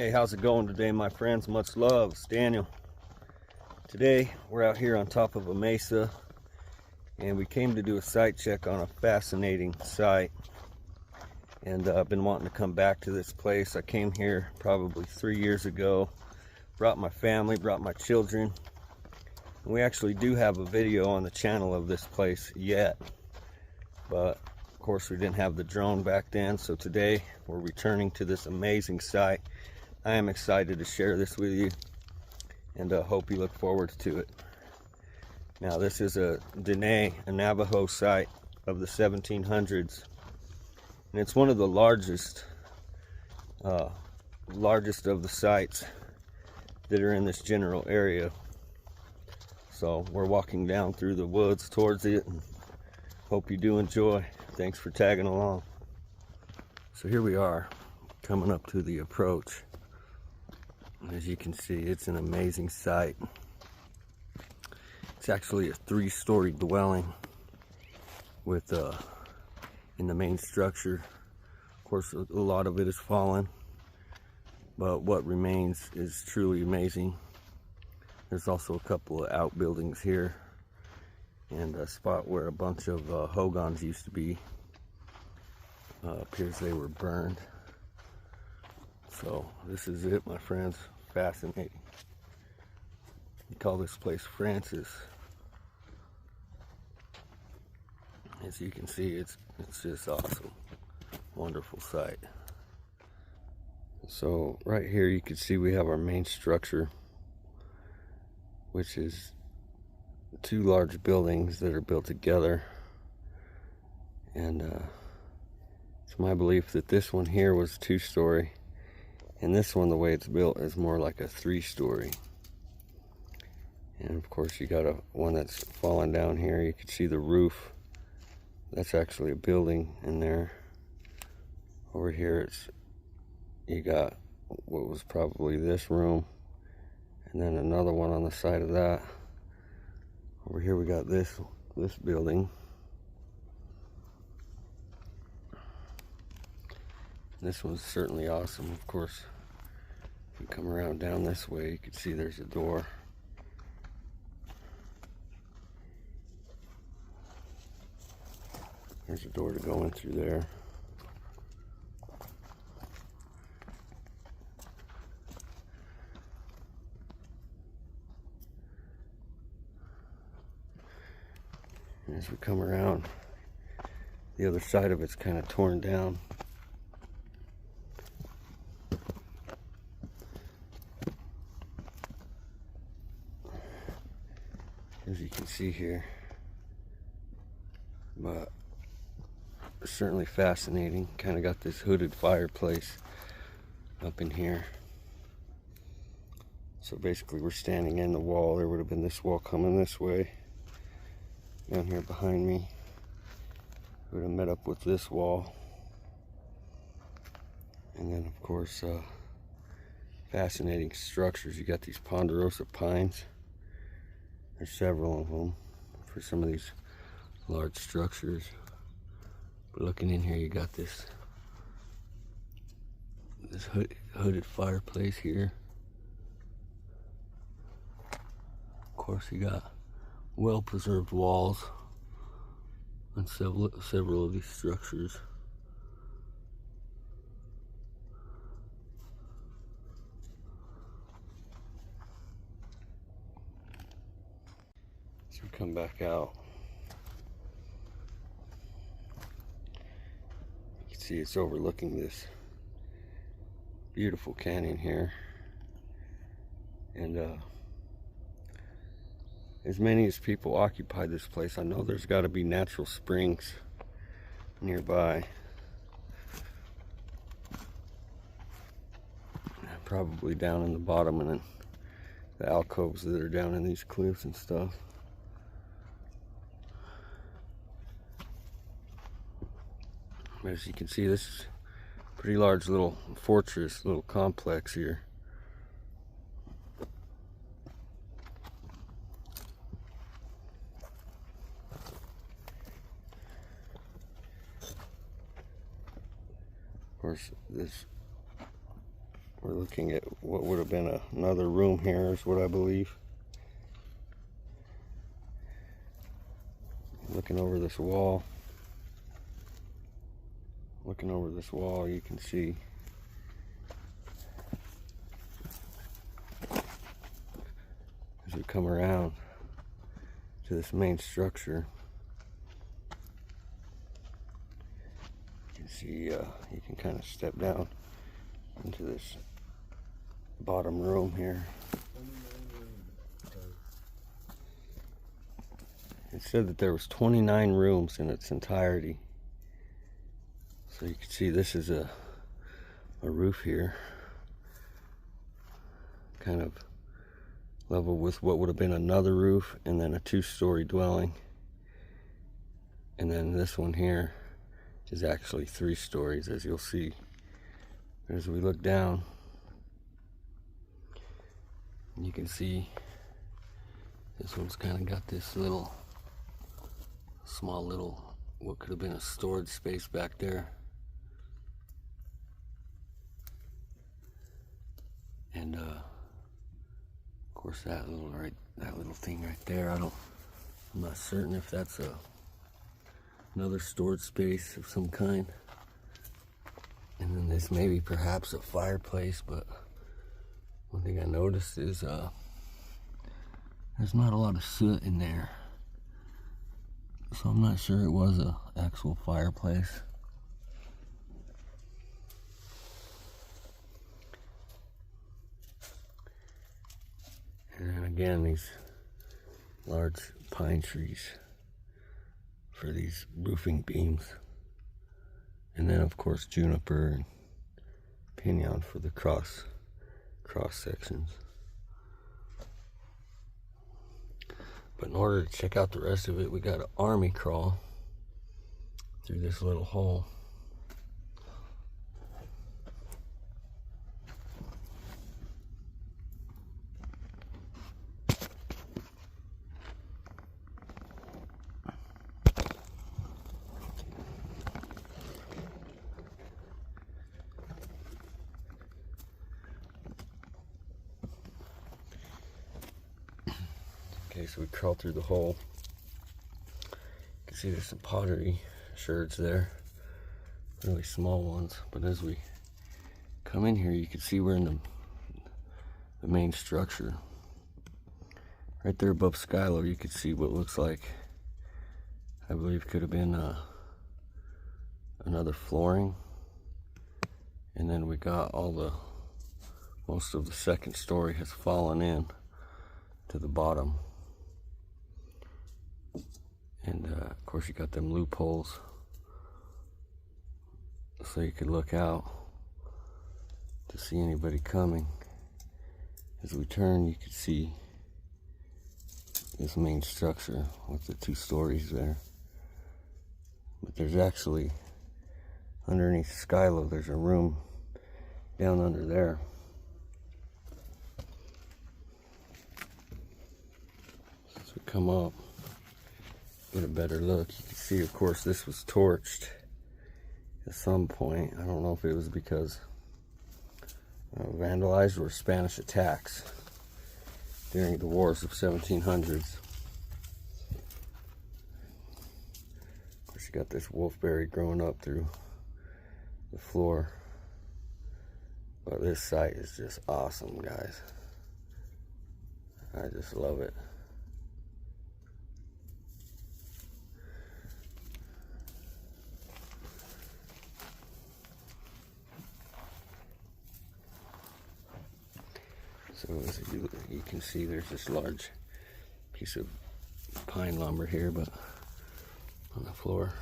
Hey, how's it going today, my friends? Much love. It's Daniel. Today we're out here on top of a mesa and we came to do a site check on a fascinating site, and I've been wanting to come back to this place. I came here probably 3 years ago, brought my family, brought my children. We actually do have a video on the channel of this place yet, but of course we didn't have the drone back then. So today we're returning to this amazing site. I am excited to share this with you, and hope you look forward to it. Now, this is a Dene, a Navajo site of the 1700s, and it's one of the largest of the sites that are in this general area. So we're walking down through the woods towards it, and hope you do enjoy. Thanks for tagging along. So here we are, coming up to the approach. As you can see, it's an amazing site. It's actually a 3-story dwelling with in the main structure. Of course, a lot of it is fallen, but what remains is truly amazing. There's also a couple of outbuildings here and a spot where a bunch of hogans used to be. Appears they were burned. So this is it, my friends. Fascinating. We call this place Francis. As you can see, it's just awesome. Wonderful sight. So right here you can see we have our main structure, which is 2 large buildings that are built together. And it's my belief that this one here was 2-story. And this one, the way it's built, is more like a 3-story. And of course you got one that's fallen down here. You can see the roof. That's actually a building in there. Over here you got what was probably this room, and then another one on the side of that. Over here we got this building. This one's certainly awesome. Of course, if you come around down this way, you can see there's a door. There's a door to go in through there. And as we come around, the other side of it's kind of torn down. As you can see here, but certainly fascinating. Kind of got this hooded fireplace up in here. So basically we're standing in the wall. There would have been this wall coming this way. Down here behind me, we would have met up with this wall. And then of course, fascinating structures. You got these ponderosa pines. There's several of them for some of these large structures. But looking in here, you got this hooded fireplace here. Of course, you got well-preserved walls on several of these structures. So we come back out. You can see it's overlooking this beautiful canyon here. And as many as people occupy this place, I know there's got to be natural springs nearby. Probably down in the bottom, and then the alcoves that are down in these cliffs and stuff. As you can see, this is a pretty large little fortress, little complex here. Of course, this We're looking at what would have been another room here, is what I believe. Looking over this wall. Looking over this wall, you can see as we come around to this main structure, you can see you can kind of step down into this bottom room here. It said that there was 29 rooms in its entirety. So you can see this is a roof here, kind of level with what would have been another roof, and then a 2-story dwelling. And then this one here is actually 3 stories, as you'll see. As we look down, you can see this one's kind of got this little, small little, what could have been a storage space back there. And of course that little thing right there, I'm not certain if that's another storage space of some kind. And then this may be perhaps a fireplace, but one thing I noticed is there's not a lot of soot in there. So I'm not sure it was an actual fireplace. And then again, these large pine trees for these roofing beams. And then of course juniper and pinon for the cross sections. But in order to check out the rest of it, we got to army crawl through this little hole. Okay, so we crawl through the hole. You can see there's some pottery sherds there, really small ones. But as we come in here, you can see we're in the main structure. Right there above sky level, you can see what looks like, I believe, could have been another flooring. And then we got most of the second story has fallen in to the bottom. And of course you got them loopholes so you could look out to see anybody coming. As we turn, you can see this main structure with the 2 stories there. But there's actually, underneath Skylo, there's a room down under there. As we come up, get a better look, you can see, of course, this was torched at some point. I don't know if it was because vandalized or Spanish attacks during the wars of 1700s. Of course, you got this wolfberry growing up through the floor. But this site is just awesome, guys. I just love it. So as you can see, there's this large piece of pine lumber here, but on the floor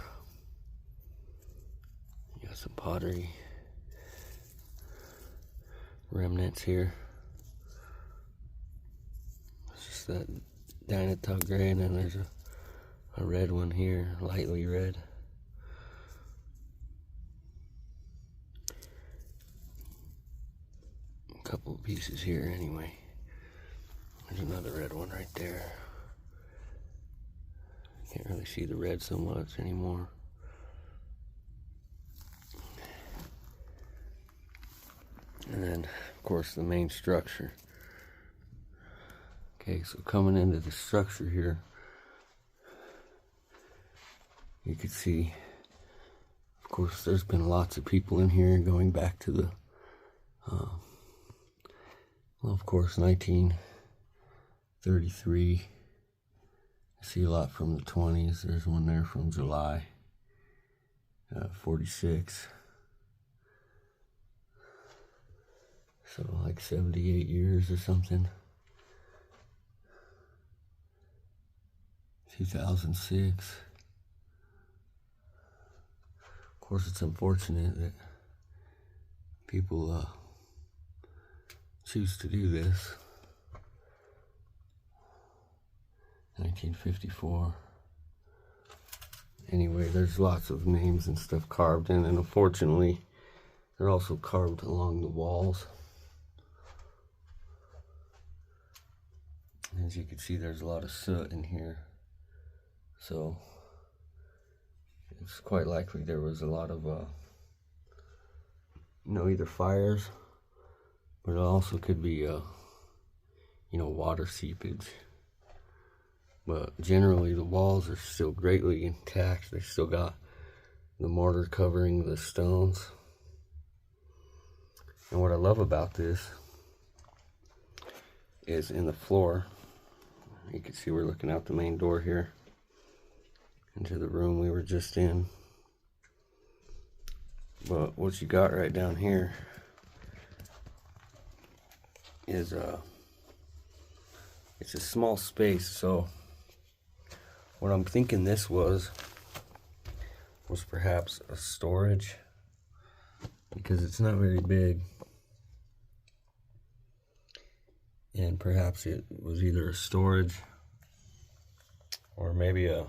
you got some pottery remnants here. It's just that Dynatog gray, and then there's a red one here, lightly red. Couple of pieces here anyway. There's another red one right there. Can't really see the red so much anymore. And And then, of course, the main structure. Okay, so coming into the structure here, you can see, of course, there's been lots of people in here going back to the, well, of course, 1933. I see a lot from the 20s. There's one there from July 46. So like 78 years or something. 2006. Of course, it's unfortunate that people choose to do this. 1954. Anyway, there's lots of names and stuff carved in, and unfortunately, they're also carved along the walls. As you can see, there's a lot of soot in here, so it's quite likely there was a lot of either fires, but it also could be water seepage. But generally the walls are still greatly intact. They still got the mortar covering the stones. And what I love about this is in the floor, you can see we're looking out the main door here into the room we were just in. But what you got right down here is it's a small space. So what I'm thinking this was perhaps a storage, because it's not very big. And perhaps it was either a storage or maybe a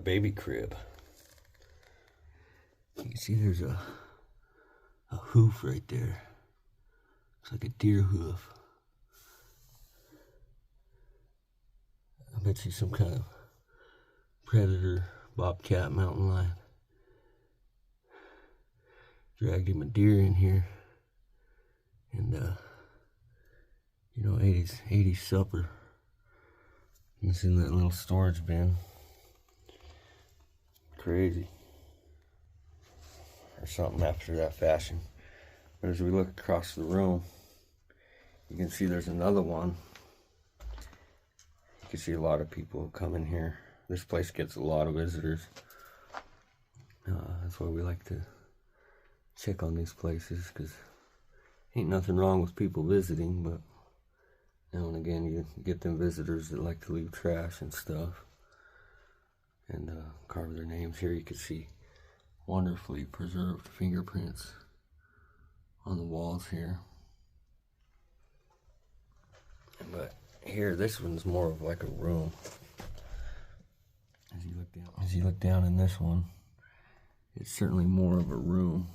baby crib. You can see there's a hoof right there. Looks like a deer hoof. I bet you some kind of predator, bobcat, mountain lion dragged him a deer in here, and ate his supper. It's in that little storage bin. Crazy. Or something after that fashion. But as we look across the room, you can see there's another one. You can see a lot of people come in here. This place gets a lot of visitors. That's why we like to check on these places, because ain't nothing wrong with people visiting, but now and again you get them visitors that like to leave trash and stuff and carve their names. Here you can see wonderfully preserved fingerprints on the walls here. But here, this one's more of like a room. As you look down in this one, it's certainly more of a room.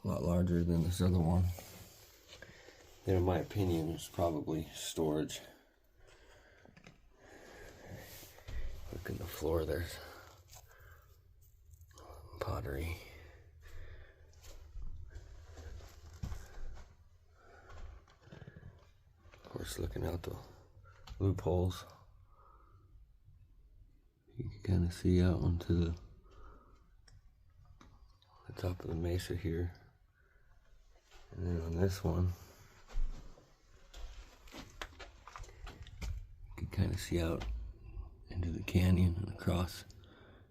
A lot larger than this other one. And in my opinion, it's probably storage. Look in the floor, there's pottery. Of course, looking out the loopholes, you can kind of see out onto the top of the mesa here. And then on this one, you can kind of see out into the canyon and across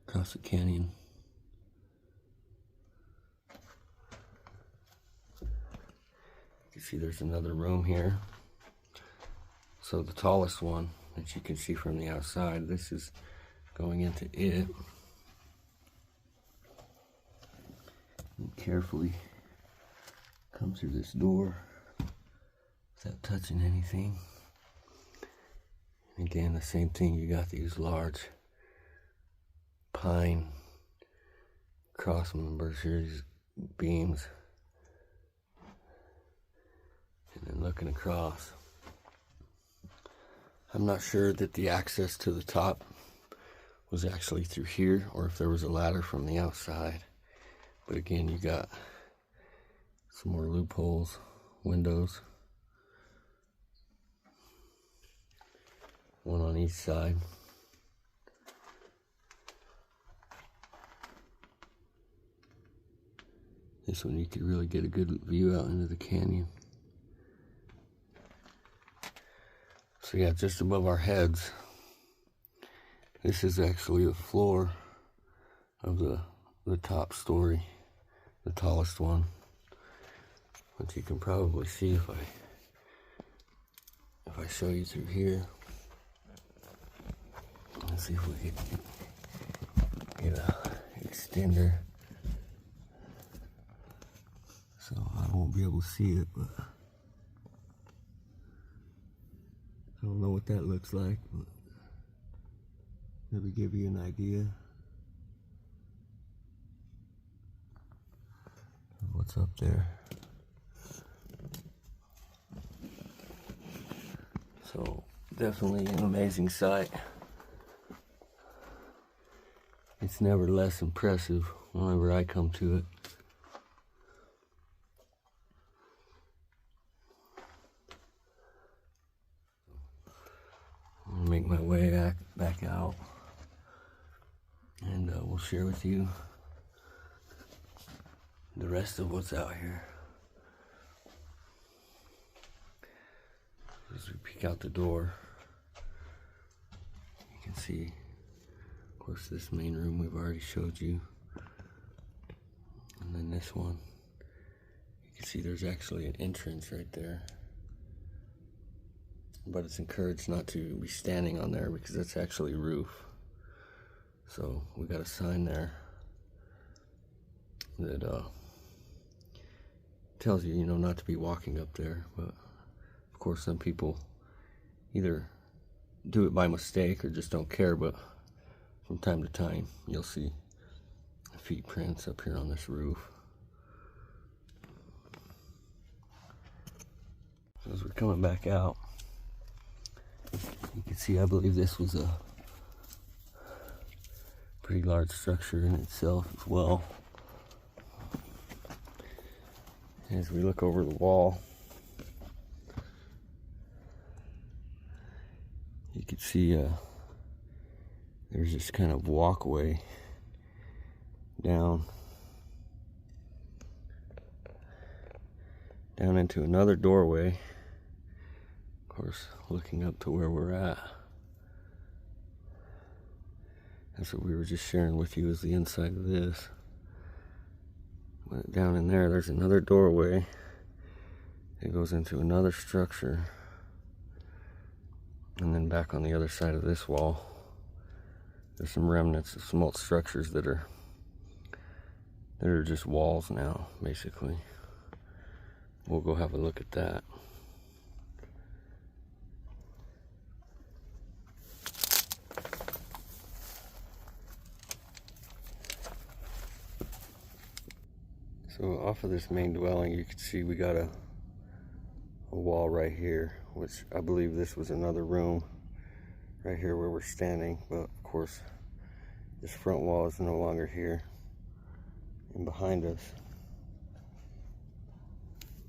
the canyon. You can see there's another room here. So the tallest one that you can see from the outside, this is going into it. And carefully come through this door without touching anything. And again, the same thing, you got these large pine cross members here, these beams. And then looking across, I'm not sure that the access to the top was actually through here, or if there was a ladder from the outside. But again, you got some more loopholes, windows, one on each side. This one you could really get a good view out into the canyon. So yeah, just above our heads, this is actually the floor of the top story, the tallest one. Which you can probably see if I show you through here. Let's see if we can get a extender. So I won't be able to see it, but I don't know what that looks like, but maybe give you an idea of what's up there. So definitely an amazing sight. It's never less impressive whenever I come to it. I'll make my way back out, and we'll share with you the rest of what's out here. As we peek out the door, you can see, of course, this main room we've already showed you, and then this one. You can see there's actually an entrance right there, but it's encouraged not to be standing on there because that's actually roof. So we got a sign there that tells you, not to be walking up there, but of course some people either do it by mistake or just don't care, but from time to time you'll see feet prints up here on this roof. As we're coming back out, you can see, I believe this was a pretty large structure in itself as well. As we look over the wall, you can see there's this kind of walkway down into another doorway. Of course, looking up to where we're at. That's what we were just sharing with you, is the inside of this. But down in there's another doorway. It goes into another structure. And then back on the other side of this wall, there's some remnants of some old structures that are just walls now, basically. We'll go have a look at that. So off of this main dwelling, you can see we got a wall right here, which I believe this was another room right here where we're standing, but of course this front wall is no longer here. And behind us,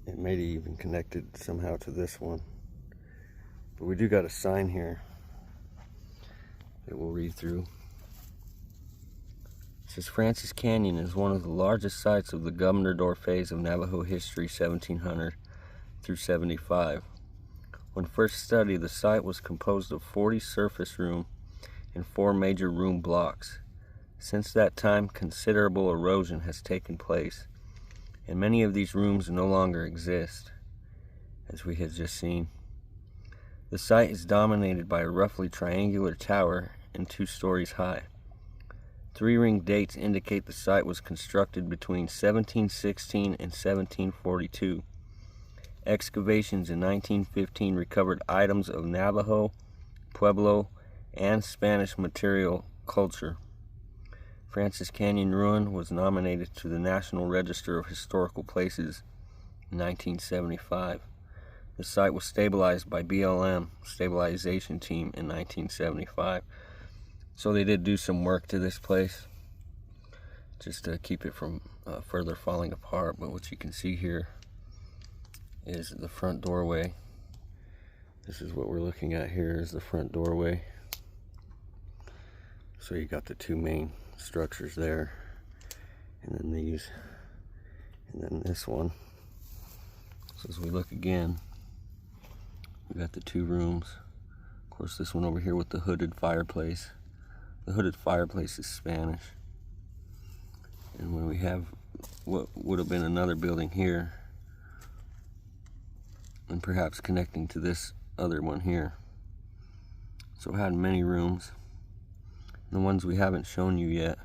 it may be even connected somehow to this one, but we do got a sign here that we'll read through. It says, Francis Canyon is one of the largest sites of the Governor Door phase of Navajo history, 1700 through 75. When first studied, the site was composed of 40 surface room and 4 major room blocks. Since that time, considerable erosion has taken place, and many of these rooms no longer exist, as we had just seen. The site is dominated by a roughly triangular tower and 2 stories high. 3-ring dates indicate the site was constructed between 1716 and 1742. Excavations in 1915 recovered items of Navajo, Pueblo, and Spanish material culture. Francis Canyon Ruin was nominated to the National Register of Historical Places in 1975. The site was stabilized by BLM Stabilization Team in 1975. So they did do some work to this place just to keep it from further falling apart. But what you can see here is the front doorway. This is what we're looking at here, is the front doorway. So you got the two main structures there, and then these, and then this one. So as we look again, we got the two rooms. Of course, this one over here with the hooded fireplace. The hooded fireplace is Spanish. And when we have what would have been another building here, and perhaps connecting to this other one here. So it had many rooms. The ones we haven't shown you yet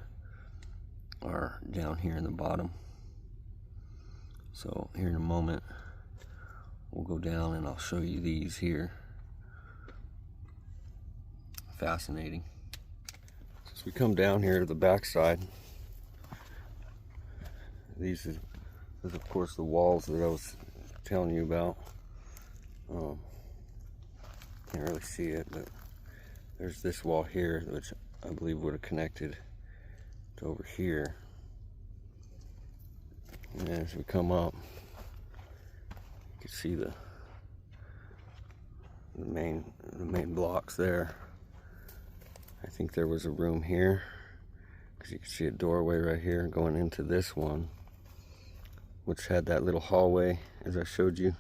are down here in the bottom. So here in a moment, we'll go down and I'll show you these here. Fascinating. As we come down here to the back side, these is of course the walls that I was telling you about. Can't really see it, but there's this wall here, which I believe would have connected to over here. And as we come up, you can see the main blocks there. I think there was a room here, because you can see a doorway right here going into this one, which had that little hallway as I showed you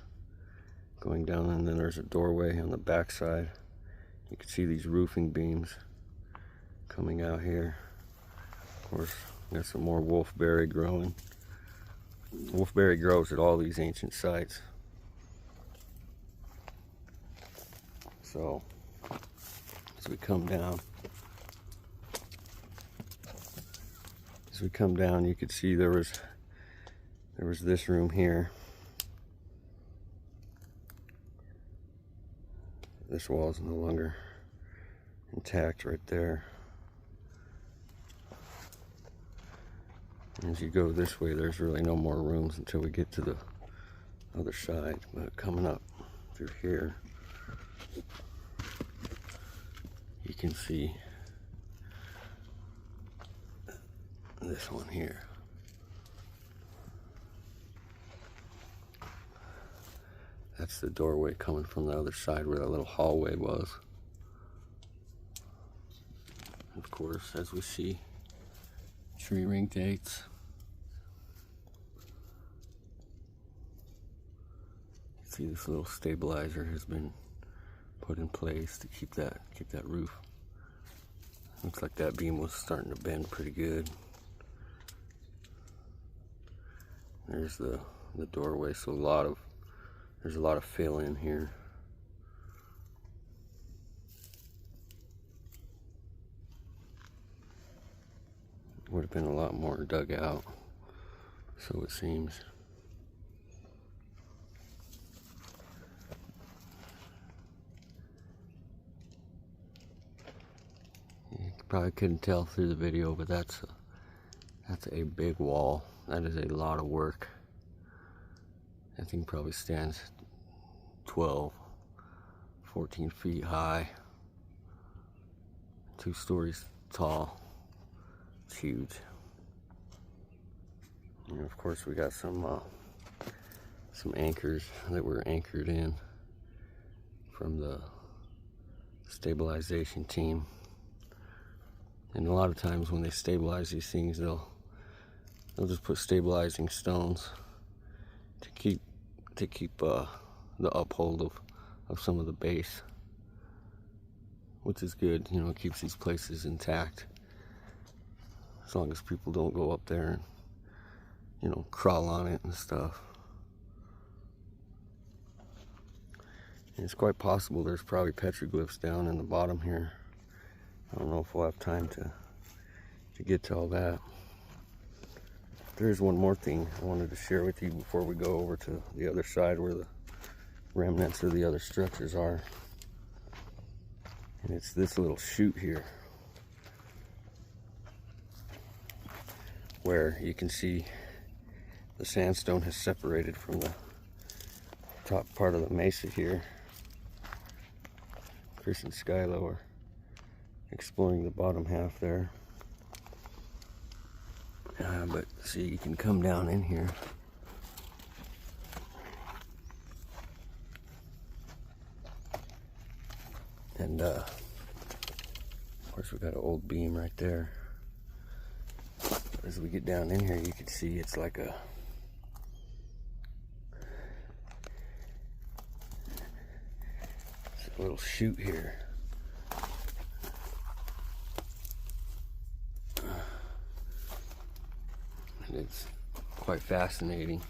going down, and then there's a doorway on the back side. You can see these roofing beams coming out here. Of course, there's some more wolfberry growing. Wolfberry grows at all these ancient sites. So as we come down, you could see there was this room here. This wall is no longer intact right there. And as you go this way, there's really no more rooms until we get to the other side. But coming up through here, you can see this one here. That's the doorway coming from the other side where that little hallway was. Of course, as we see, tree ring gates. See, this little stabilizer has been put in place to keep that roof. Looks like that beam was starting to bend pretty good. There's the doorway, so there's a lot of fill in here. Would have been a lot more dug out, so it seems. You probably couldn't tell through the video, but that's a big wall. That is a lot of work. That thing probably stands 12, 14 feet high, 2 stories tall. It's huge. And of course we got some anchors that were anchored in from the stabilization team. And a lot of times when they stabilize these things, they'll just put stabilizing stones to keep the uphold of some of the base, which is good. You know, it keeps these places intact, as long as people don't go up there and, you know, crawl on it and stuff. And it's quite possible there's probably petroglyphs down in the bottom here. I don't know if we'll have time to get to all that. There's one more thing I wanted to share with you before we go over to the other side where the remnants of the other structures are. And it's this little chute here, where you can see the sandstone has separated from the top part of the mesa here. Chris and Skylo are exploring the bottom half there. But see, you can come down in here. And of course we got an old beam right there. But as we get down in here, you can see it's like a little chute here. And it's quite fascinating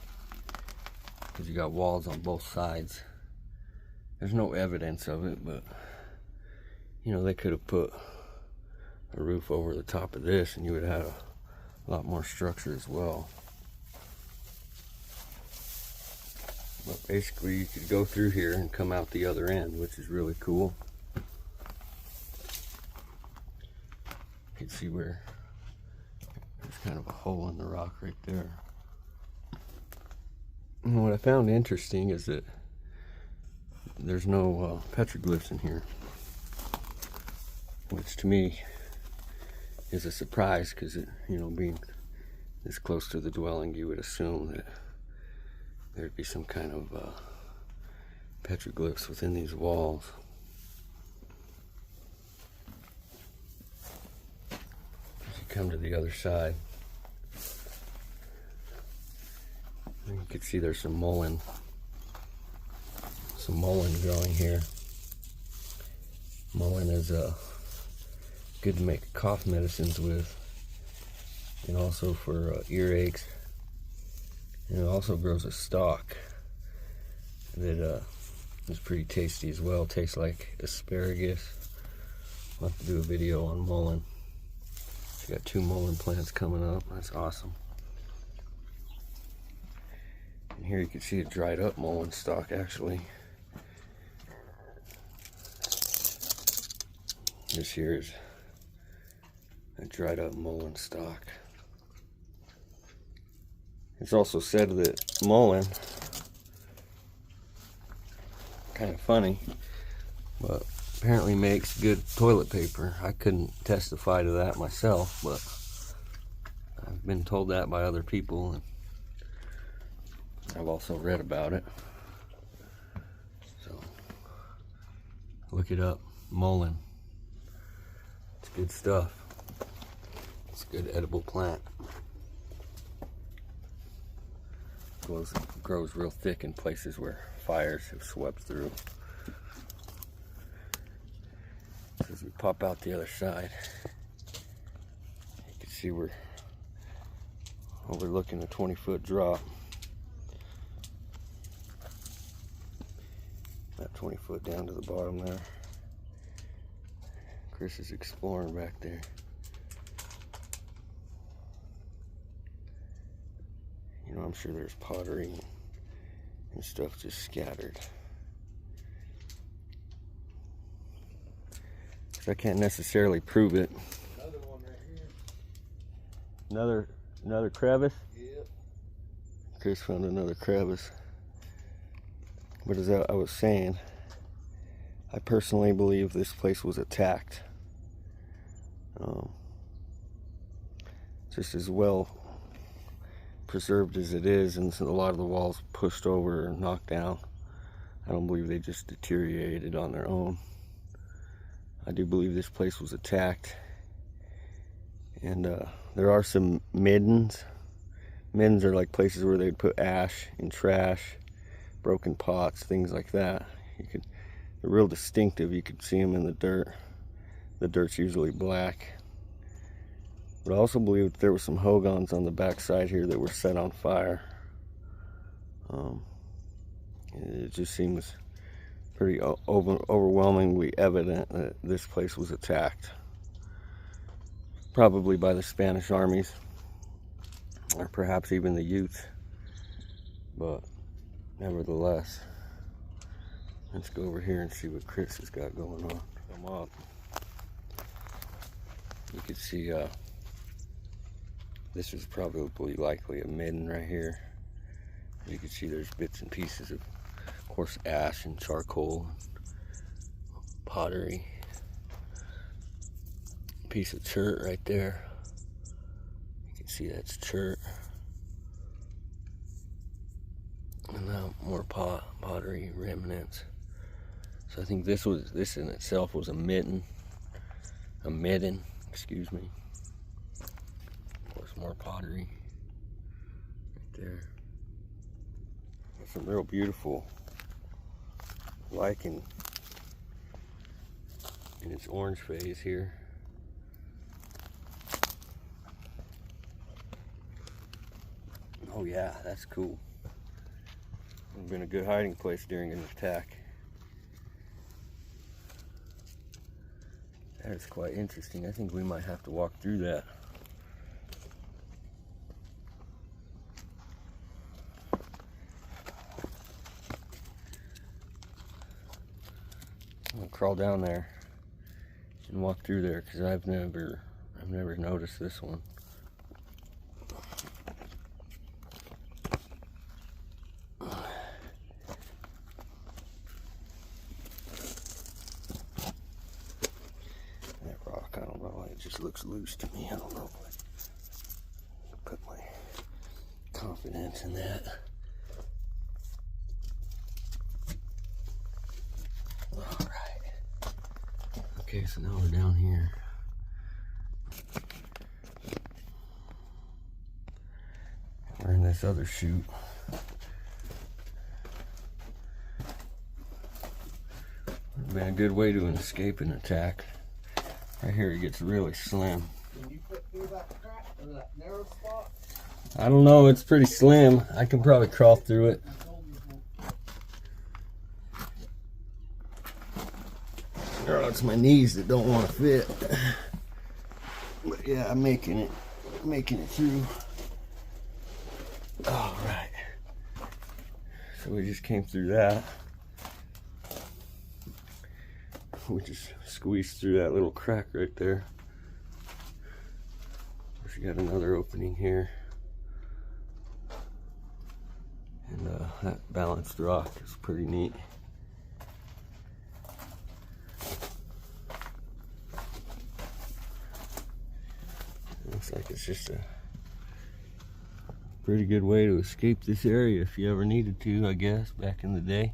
because you got walls on both sides. There's no evidence of it, but you know, they could have put a roof over the top of this and you would have a lot more structure as well. But basically you could go through here and come out the other end, which is really cool. You can see where there's kind of a hole in the rock right there. And what I found interesting is that there's no petroglyphs in here, which to me is a surprise because, you know, being this close to the dwelling, you would assume that there'd be some kind of petroglyphs within these walls. As you come to the other side, you can see there's some mullein growing here. Mullein is good to make cough medicines with, and also for earaches. And it also grows a stalk that is pretty tasty as well. Tastes like asparagus. I'll have to do a video on mullein. So got 2 mullein plants coming up. That's awesome. And here you can see a dried up mullein stalk actually. This here is a dried up mullein stalk. It's also said that mullein, kind of funny, but apparently makes good toilet paper. I couldn't testify to that myself, but I've been told that by other people, and I've also read about it. So look it up, mullein. It's good stuff. It's a good edible plant. Grows real thick in places where fires have swept through. So as we pop out the other side, you can see we're overlooking a 20-foot drop. That 20 foot down to the bottom there. Chris is exploring back there. You know, I'm sure there's pottery and stuff just scattered. So I can't necessarily prove it. Another one right here. Another crevice? Yep. Chris found another crevice. But as I was saying, I personally believe this place was attacked. Just as well preserved as it is, and a lot of the walls pushed over and knocked down. I don't believe they just deteriorated on their own. I do believe this place was attacked. And there are some middens. Middens are like places where they'd put ash and trash, broken pots, things like that. They're real distinctive. You could see them in the dirt. The dirt's usually black. But I also believe that there were some hogans on the back side here that were set on fire. It just seems pretty overwhelmingly evident that this place was attacked. Probably by the Spanish armies, or perhaps even the Utes. But nevertheless, let's go over here and see what Chris has got going on. Come up. You can see this is probably likely a midden right here. You can see there's bits and pieces of course, ash and charcoal, pottery. piece of chute right there. You can see that's chute. And now more pottery remnants. So I think this in itself was a midden, excuse me. There's more pottery right there. There's some real beautiful lichen in its orange phase here. Oh yeah, that's cool. Would have been a good hiding place during an attack. That is quite interesting. I think we might have to walk through that. I'm gonna crawl down there and walk through there because I've never noticed this one. That rock, I don't know, it just looks loose to me. I don't know. Put my confidence in that. Okay, so now we're down here. We're in this other chute. Would have been a good way to escape an attack. Right here it gets really slim. Can you fit through that crack or that narrow spot? I don't know, it's pretty slim. I can probably crawl through it. Oh, it's my knees that don't want to fit. But yeah, I'm making it through. All right. So we just came through that. We just squeezed through that little crack right there. We got another opening here. And that balanced rock is pretty neat. Looks like it's just a pretty good way to escape this area if you ever needed to, I guess, back in the day.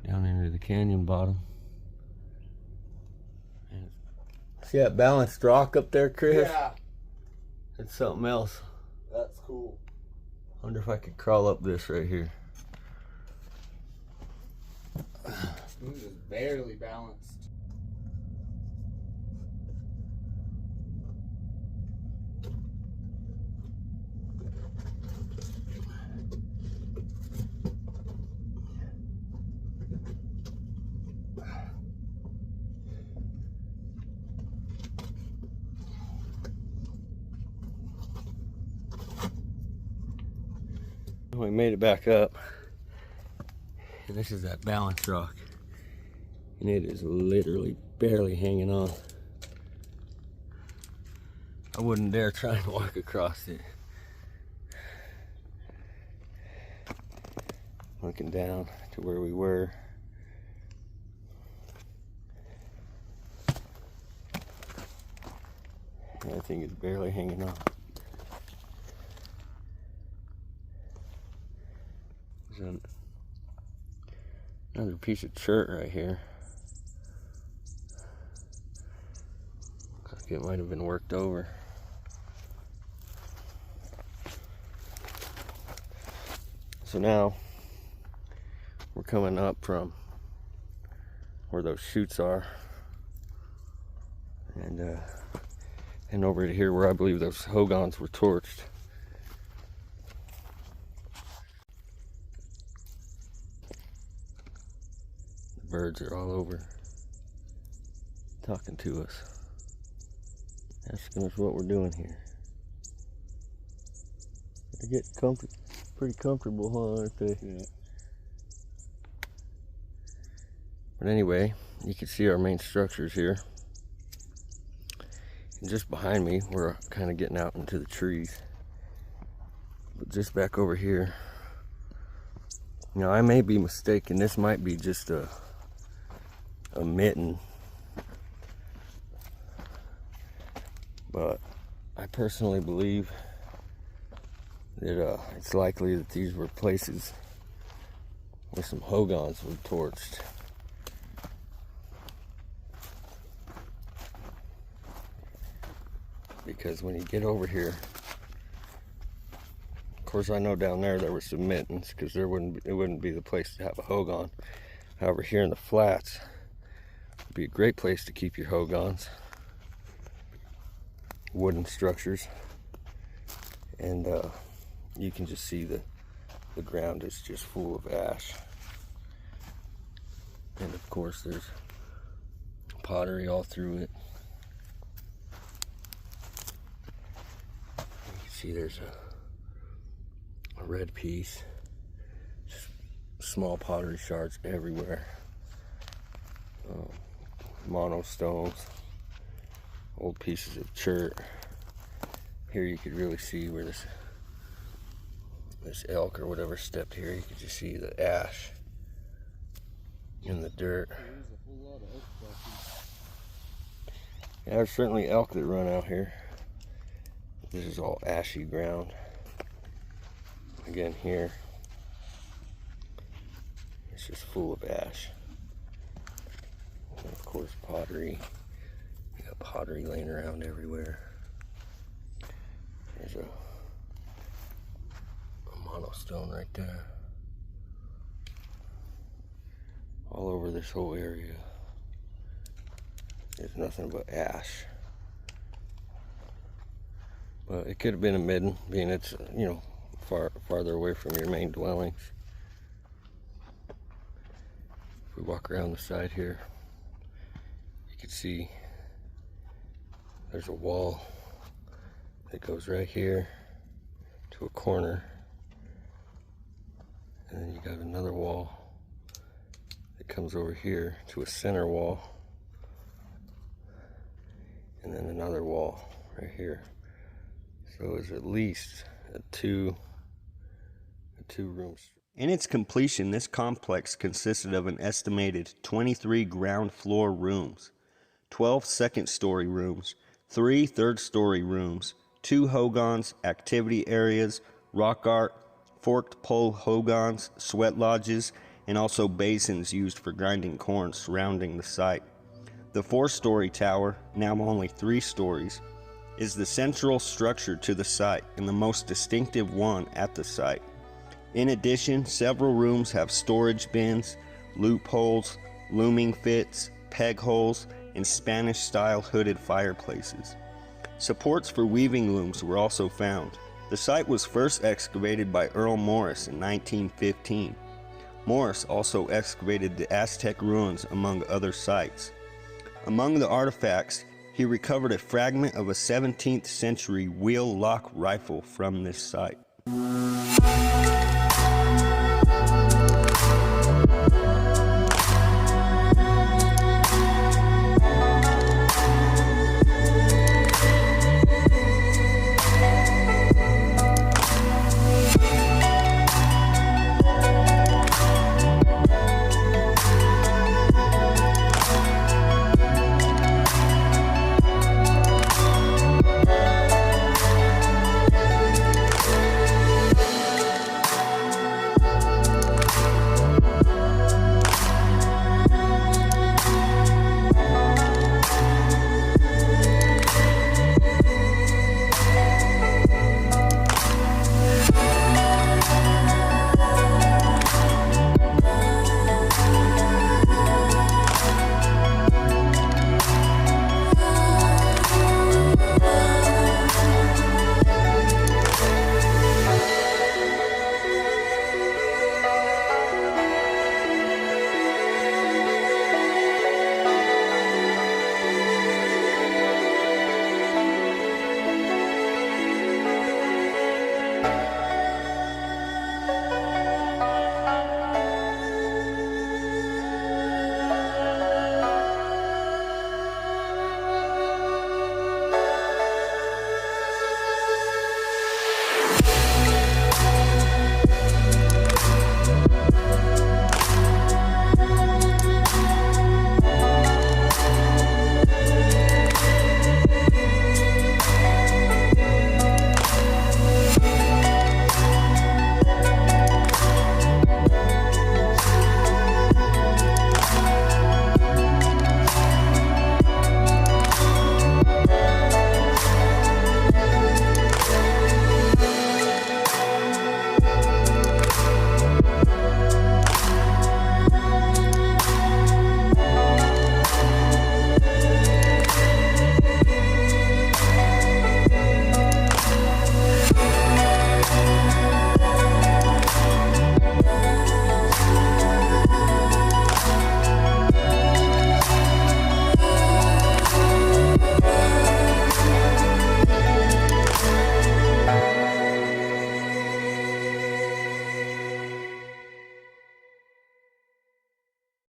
Down into the canyon bottom. See that balanced rock up there, Chris? Yeah. It's something else. That's cool. Wonder if I could crawl up this right here. This is barely balanced. We made it back up, and this is that balance rock, and it is literally barely hanging on. I wouldn't dare try and walk across it. Looking down to where we were. I think it's barely hanging on. There's another piece of chute right here. Looks like it might have been worked over. So now we're coming up from where those chutes are, and over to here where I believe those hogans were torched. The birds are all over talking to us, asking us what we're doing here. They get pretty comfortable, huh, aren't they? Yeah. But anyway, you can see our main structures here. And just behind me, we're kind of getting out into the trees. But just back over here, now I may be mistaken. This might be just a midden But I personally believe that it's likely that these were places where some hogans were torched. Because when you get over here, of course I know down there were some middens, because it wouldn't be the place to have a hogan. However, here in the flats would be a great place to keep your hogans. Wooden structures, and you can just see the ground is just full of ash. And of course there's pottery all through it. You can see there's a red piece, just small pottery shards everywhere. Monostones, old pieces of chute. Here you could really see where this elk or whatever stepped here. You could just see the ash in the dirt. Yeah, there's certainly elk that run out here. This is all ashy ground. Again, here it's just full of ash. And of course, pottery. You got pottery laying around everywhere. There's a monostone right there. All over this whole area, there's nothing but ash. But it could have been a midden, being it's, you know, farther away from your main dwellings. If we walk around the side here, you can see there's a wall that goes right here to a corner, and then you got another wall that comes over here to a center wall, and then another wall right here. So it's at least a two rooms. In its completion, this complex consisted of an estimated 23 ground floor rooms, 12 second-story rooms, 3 third-story rooms, 2 hogans, activity areas, rock art, forked pole hogans, sweat lodges, and also basins used for grinding corn surrounding the site. The 4-story tower, now only 3 stories, is the central structure to the site and the most distinctive one at the site. In addition, several rooms have storage bins, loopholes, looming fits, peg holes, and Spanish-style hooded fireplaces. Supports for weaving looms were also found. The site was first excavated by Earl Morris in 1915. Morris also excavated the Aztec ruins among other sites. Among the artifacts, he recovered a fragment of a 17th century wheel lock rifle from this site.